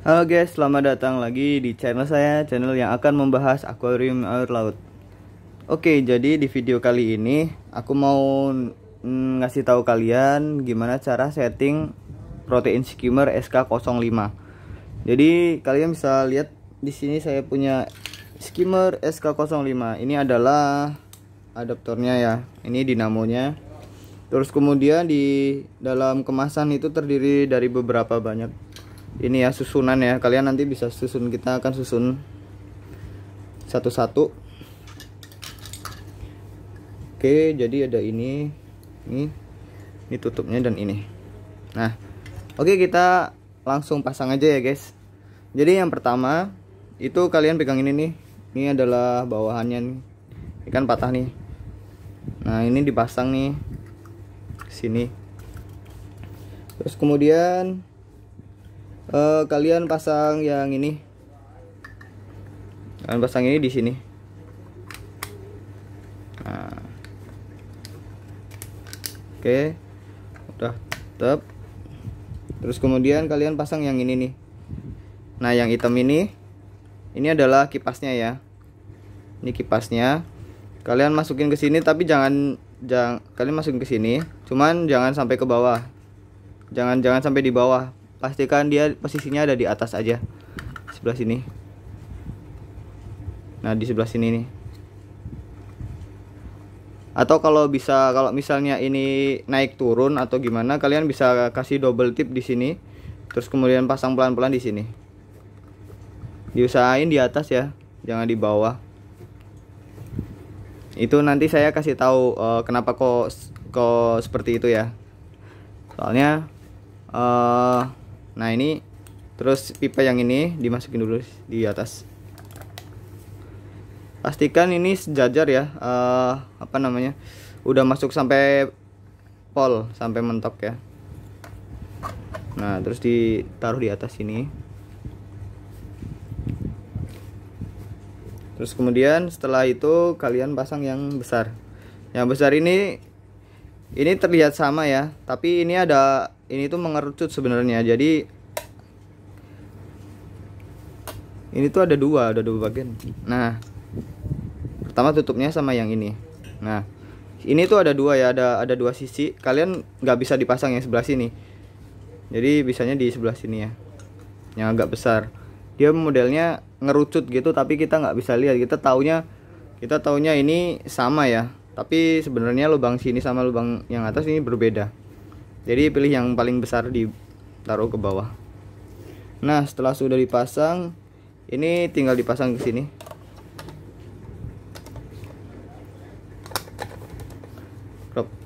Halo guys, selamat datang lagi di channel saya, channel yang akan membahas akuarium air laut. Oke, jadi di video kali ini aku mau ngasih tahu kalian gimana cara setting protein skimmer SK05. Jadi kalian bisa lihat di sini saya punya skimmer SK05. Ini adalah adaptornya ya. Ini dinamonya. Terus kemudian di dalam kemasan itu terdiri dari beberapa banyak ini ya, susunan ya. Kalian nanti bisa susun, kita akan susun satu-satu. Oke, jadi ada ini tutupnya dan ini. Nah, oke, kita langsung pasang aja ya guys. Jadi yang pertama itu kalian pegang ini nih. Ini adalah bawahannya nih. Ini kan patah nih. Nah, ini dipasang nih sini. Terus kemudian kalian pasang yang ini. Kalian pasang ini di sini. Nah. Oke. Udah tetap. Terus kemudian kalian pasang yang ini nih. Nah, yang hitam ini adalah kipasnya ya. Ini kipasnya. Kalian masukin ke sini, tapi jangan kalian masukin ke sini. Cuman jangan sampai ke bawah. Jangan sampai di bawah. Pastikan dia posisinya ada di atas aja, sebelah sini. Nah, di sebelah sini nih. Atau kalau misalnya ini naik turun atau gimana, kalian bisa kasih double tip di sini. Terus kemudian pasang pelan-pelan di sini. Diusahain di atas ya, jangan di bawah. Itu nanti saya kasih tahu kenapa kok seperti itu ya. Soalnya nah, ini terus pipa yang ini dimasukin dulu di atas. Pastikan ini sejajar ya, udah masuk sampai pol, sampai mentok ya. Nah, terus ditaruh di atas sini. Terus kemudian setelah itu kalian pasang yang besar. Yang besar ini terlihat sama ya, tapi ini tuh mengerucut sebenarnya. Jadi ini tuh ada dua bagian. Nah, pertama tutupnya sama yang ini. Nah, ini tuh ada dua ya, ada dua sisi. Kalian nggak bisa dipasang yang sebelah sini. Jadi bisanya di sebelah sini ya, yang agak besar. Dia modelnya ngerucut gitu, tapi kita nggak bisa lihat. Kita taunya ini sama ya, tapi sebenarnya lubang sini sama lubang yang atas ini berbeda. Jadi pilih yang paling besar, ditaruh ke bawah. Nah, setelah sudah dipasang, ini tinggal dipasang ke sini.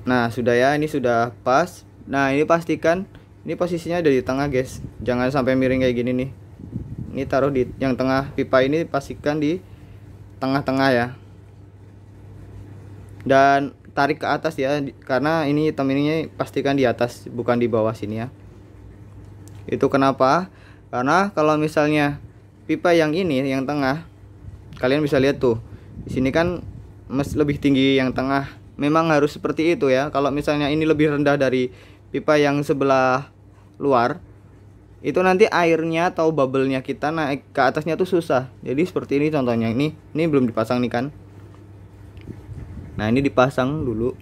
Nah, sudah ya, ini sudah pas. Nah, ini pastikan ini posisinya ada di tengah guys. Jangan sampai miring kayak gini nih. Ini taruh di yang tengah pipa ini, pastikan di tengah-tengah ya. Dan tarik ke atas ya, karena ini hitam ininya pastikan di atas, bukan di bawah sini ya. Itu kenapa? Karena kalau misalnya pipa yang ini yang tengah, kalian bisa lihat tuh, di sini kan lebih tinggi yang tengah. Memang harus seperti itu ya. Kalau misalnya ini lebih rendah dari pipa yang sebelah luar, itu nanti airnya atau bubble-nya kita naik ke atasnya tuh susah. Jadi seperti ini contohnya. Ini belum dipasang nih kan. Nah, ini dipasang dulu.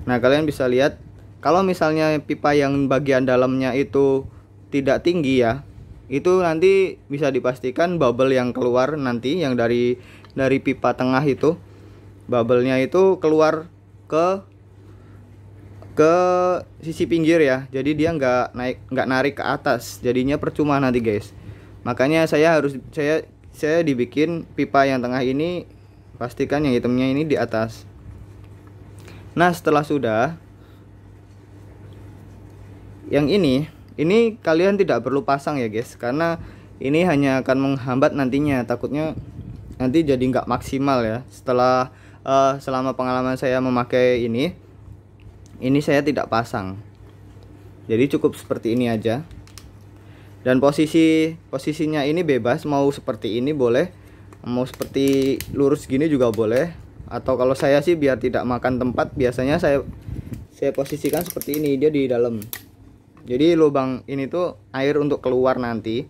Nah, kalian bisa lihat kalau misalnya pipa yang bagian dalamnya itu tidak tinggi ya, itu nanti bisa dipastikan bubble yang keluar nanti yang dari pipa tengah itu, bubble-nya itu keluar ke sisi pinggir ya. Jadi dia nggak narik ke atas. Jadinya percuma nanti guys. Makanya saya dibikin pipa yang tengah ini, pastikan yang hitamnya ini di atas. Nah, setelah sudah, yang ini kalian tidak perlu pasang ya guys, karena ini hanya akan menghambat nantinya. Takutnya nanti jadi nggak maksimal ya. Selama pengalaman saya memakai ini saya tidak pasang. Jadi cukup seperti ini aja. Dan posisinya ini bebas, mau seperti ini boleh, mau seperti lurus gini juga boleh. Atau kalau saya sih biar tidak makan tempat, biasanya saya posisikan seperti ini, dia di dalam. Jadi lubang ini tuh air untuk keluar nanti.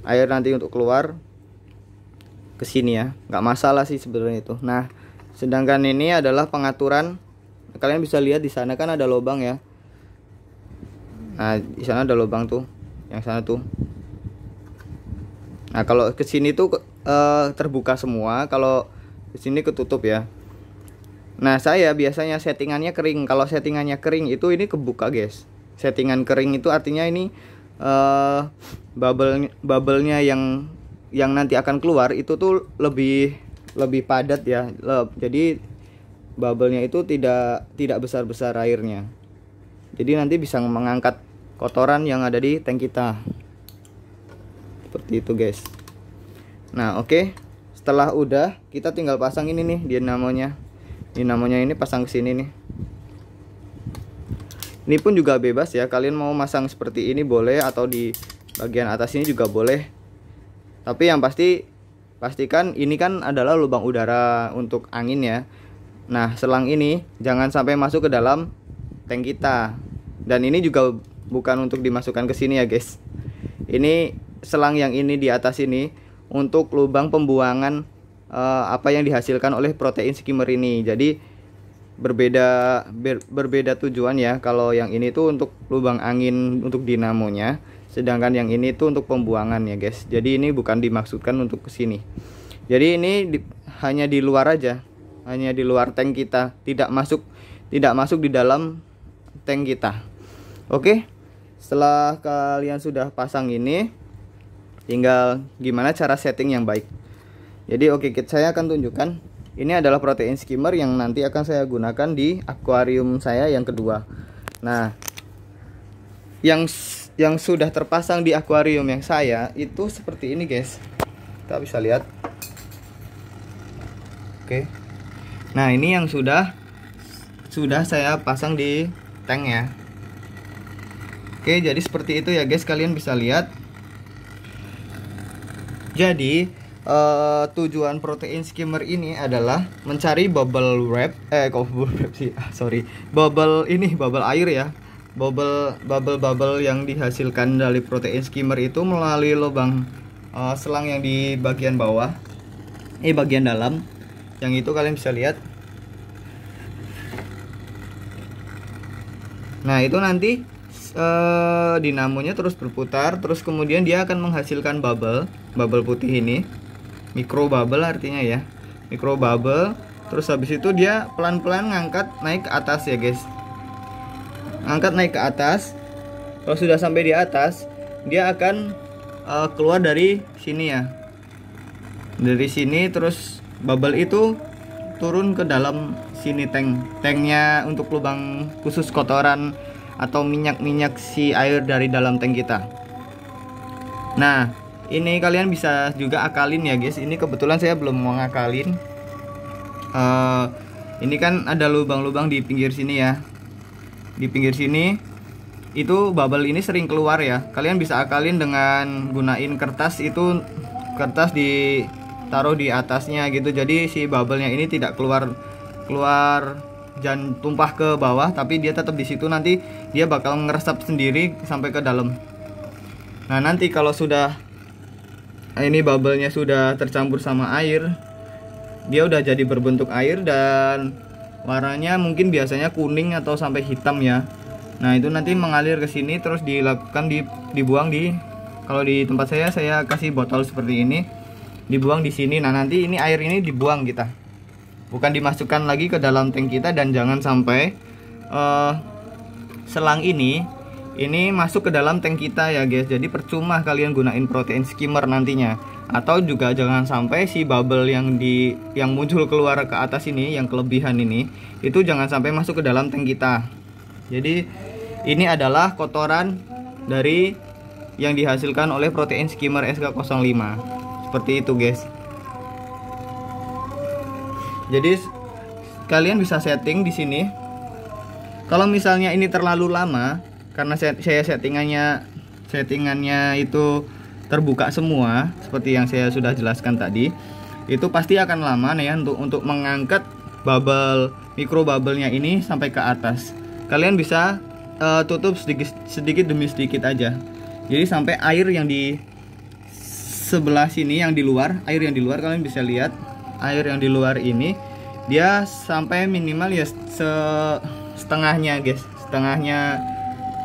Air nanti untuk keluar ke sini ya. Nggak masalah sih sebenarnya itu. Nah, sedangkan ini adalah pengaturan. Kalian bisa lihat di sana kan ada lubang ya. Nah, di sana ada lubang tuh. Yang sana tuh. Nah, kalau ke sini tuh terbuka semua, kalau ke sini ketutup ya. Nah, saya biasanya settingannya kering. Kalau settingannya kering itu ini kebuka, guys. Settingan kering itu artinya ini bubble-nya yang nanti akan keluar itu tuh lebih padat ya. Jadi bubble-nya itu tidak besar-besar airnya. Jadi nanti bisa mengangkat kotoran yang ada di tank kita. Seperti itu, guys. Nah, oke. Setelah udah, kita tinggal pasang ini nih dinamonya. Dinamonya ini pasang ke sini nih. Ini pun juga bebas ya, kalian mau masang seperti ini boleh, atau di bagian atas ini juga boleh. Tapi yang pastikan ini kan adalah lubang udara untuk angin ya. Nah, selang ini jangan sampai masuk ke dalam tank kita. Dan ini juga bukan untuk dimasukkan ke sini ya, guys. Ini selang yang ini di atas ini untuk lubang pembuangan apa yang dihasilkan oleh protein skimmer ini. Jadi berbeda tujuan ya. Kalau yang ini tuh untuk lubang angin untuk dinamonya, sedangkan yang ini tuh untuk pembuangan ya, guys. Jadi ini bukan dimaksudkan untuk ke sini. Jadi ini hanya di luar aja, hanya di luar tank kita, tidak masuk di dalam tank kita. Oke. Setelah kalian sudah pasang ini, tinggal gimana cara setting yang baik. Jadi oke, saya akan tunjukkan. Ini adalah protein skimmer yang nanti akan saya gunakan di akuarium saya yang kedua. Nah, yang sudah terpasang di akuarium yang saya itu seperti ini, guys. Kita bisa lihat. Oke. Nah, ini yang sudah saya pasang di tank ya. Oke, jadi seperti itu ya, guys. Kalian bisa lihat. Jadi tujuan protein skimmer ini adalah mencari bubble wrap, bubble air ya, bubble yang dihasilkan dari protein skimmer itu melalui lubang selang yang di bagian bawah, bagian dalam, yang itu kalian bisa lihat. Nah, itu nanti dinamonya terus berputar, terus kemudian dia akan menghasilkan bubble putih ini. Micro bubble artinya ya, micro bubble. Terus habis itu dia pelan-pelan ngangkat naik ke atas ya, guys. Angkat naik ke atas. Kalau sudah sampai di atas, dia akan keluar dari sini ya. Dari sini terus bubble itu turun ke dalam sini tanknya untuk lubang khusus kotoran atau minyak si air dari dalam tank kita. Nah, ini kalian bisa juga akalin ya, guys. Ini kebetulan saya belum mau ngakalin. Ini kan ada lubang-lubang di pinggir sini ya. Di pinggir sini itu bubble ini sering keluar ya. Kalian bisa akalin dengan gunain kertas itu, kertas ditaruh di atasnya gitu. Jadi si bubble-nya ini tidak keluar jangan tumpah ke bawah, tapi dia tetap di situ. Nanti dia bakal ngeresap sendiri sampai ke dalam. Nah, nanti kalau sudah ini bubble-nya sudah tercampur sama air, dia udah jadi berbentuk air dan warnanya mungkin biasanya kuning atau sampai hitam ya. Nah, itu nanti mengalir ke sini terus dilakukan dibuang kalau di tempat saya kasih botol seperti ini, dibuang di sini. Nah, nanti ini air ini dibuang kita, bukan dimasukkan lagi ke dalam tank kita. Dan jangan sampai selang ini masuk ke dalam tank kita ya, guys. Jadi percuma kalian gunain protein skimmer nantinya. Atau juga jangan sampai si bubble yang muncul keluar ke atas ini, yang kelebihan ini, itu jangan sampai masuk ke dalam tank kita. Jadi ini adalah kotoran dari yang dihasilkan oleh protein skimmer SK05. Seperti itu, guys. Jadi kalian bisa setting di sini. Kalau misalnya ini terlalu lama, karena saya settingannya itu terbuka semua seperti yang saya sudah jelaskan tadi, itu pasti akan lama nih ya untuk mengangkat micro bubble-nya ini sampai ke atas. Kalian bisa tutup sedikit demi sedikit aja. Jadi sampai air yang di sebelah sini, yang di luar, air yang di luar kalian bisa lihat, air yang di luar ini dia sampai minimal ya setengahnya guys, setengahnya,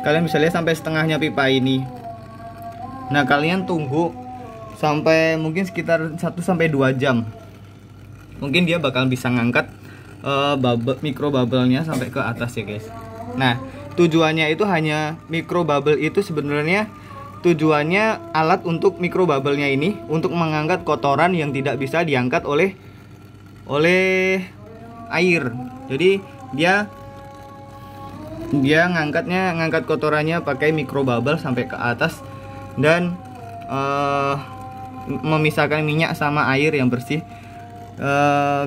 kalian bisa lihat sampai setengahnya pipa ini. Nah kalian tunggu sampai mungkin sekitar 1-2 jam, mungkin dia bakal bisa ngangkat mikro bubble-nya sampai ke atas ya guys. Nah tujuannya itu hanya mikro bubble itu sebenarnya tujuannya alat untuk mikro bubble-nya ini untuk mengangkat kotoran yang tidak bisa diangkat oleh air. Jadi dia ngangkat kotorannya pakai mikro bubble sampai ke atas dan memisahkan minyak sama air yang bersih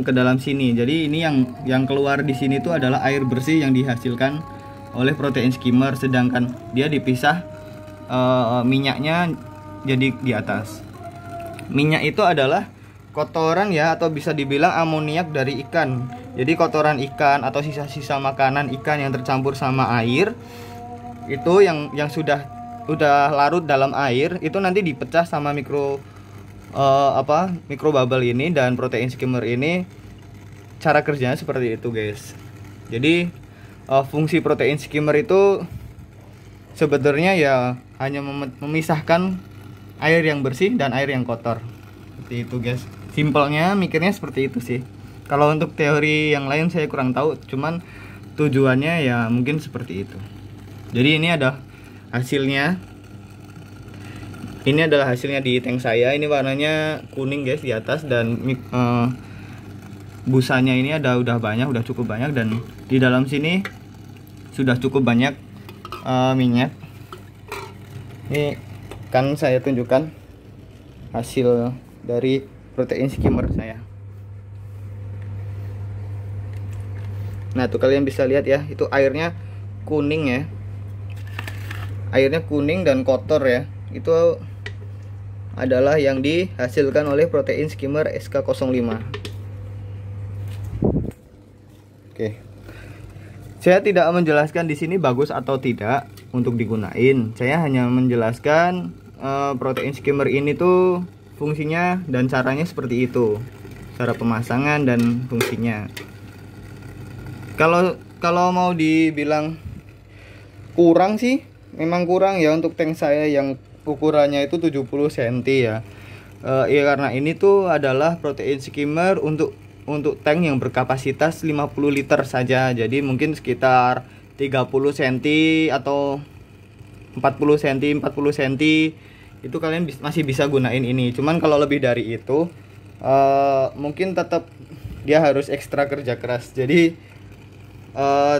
ke dalam sini. Jadi ini yang keluar di sini itu adalah air bersih yang dihasilkan oleh protein skimmer, sedangkan dia dipisah minyaknya jadi di atas. Minyak itu adalah kotoran ya, atau bisa dibilang amoniak dari ikan. Jadi kotoran ikan atau sisa-sisa makanan ikan yang tercampur sama air itu yang udah larut dalam air itu nanti dipecah sama mikro bubble ini dan protein skimmer ini. Cara kerjanya seperti itu guys. Jadi fungsi protein skimmer itu sebenarnya ya hanya memisahkan air yang bersih dan air yang kotor. Seperti itu guys. Simpelnya mikirnya seperti itu sih. Kalau untuk teori yang lain saya kurang tahu, cuman tujuannya ya mungkin seperti itu. Jadi ini ada hasilnya. Ini adalah hasilnya di tank saya. Ini warnanya kuning guys di atas, dan busanya ini udah banyak, udah cukup banyak, dan di dalam sini sudah cukup banyak minyak. Ini kan saya tunjukkan hasil dari protein skimmer saya. Nah tuh kalian bisa lihat ya, itu airnya kuning ya, airnya kuning dan kotor ya. Itu adalah yang dihasilkan oleh protein skimmer SK05. Oke, saya tidak menjelaskan di sini bagus atau tidak untuk digunain. Saya hanya menjelaskan protein skimmer ini tuh fungsinya dan caranya seperti itu, cara pemasangan dan fungsinya. Kalau mau dibilang kurang sih, memang kurang ya untuk tank saya yang ukurannya itu 70 cm ya. Ya karena ini tuh adalah protein skimmer untuk tank yang berkapasitas 50 liter saja. Jadi mungkin sekitar 30 cm atau 40 cm itu kalian masih bisa gunain ini. Cuman kalau lebih dari itu mungkin tetap dia harus ekstra kerja keras. Jadi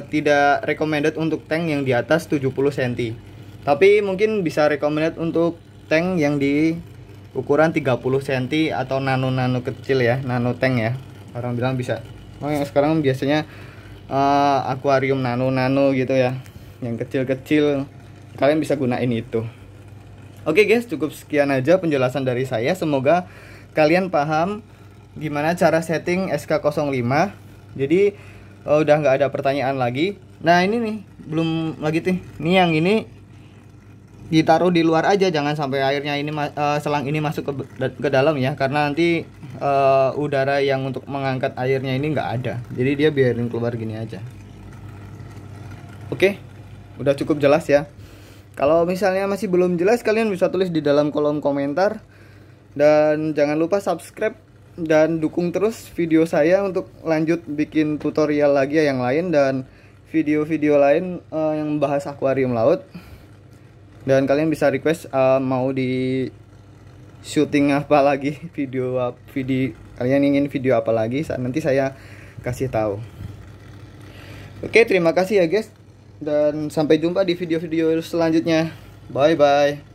tidak recommended untuk tank yang di atas 70 cm. Tapi mungkin bisa recommended untuk tank yang di ukuran 30 cm atau nano kecil ya, nano tank ya. Orang bilang bisa. Yang sekarang biasanya akuarium nano gitu ya. Yang kecil-kecil kalian bisa gunain itu. Oke guys, cukup sekian aja penjelasan dari saya. Semoga kalian paham gimana cara setting SK05. Jadi udah nggak ada pertanyaan lagi. Nah ini nih, belum lagi tuh. Ini yang ini ditaruh di luar aja, jangan sampai airnya ini selang ini masuk ke dalam ya, karena nanti udara yang untuk mengangkat airnya ini nggak ada. Jadi dia biarin keluar gini aja. Oke, udah cukup jelas ya. Kalau misalnya masih belum jelas, kalian bisa tulis di dalam kolom komentar. Dan jangan lupa subscribe dan dukung terus video saya untuk lanjut bikin tutorial lagi yang lain dan video-video lain yang membahas akuarium laut. Dan kalian bisa request mau di syuting apa lagi, video kalian ingin video apa lagi, nanti saya kasih tahu. Oke, terima kasih ya guys, dan sampai jumpa di video-video selanjutnya. Bye bye.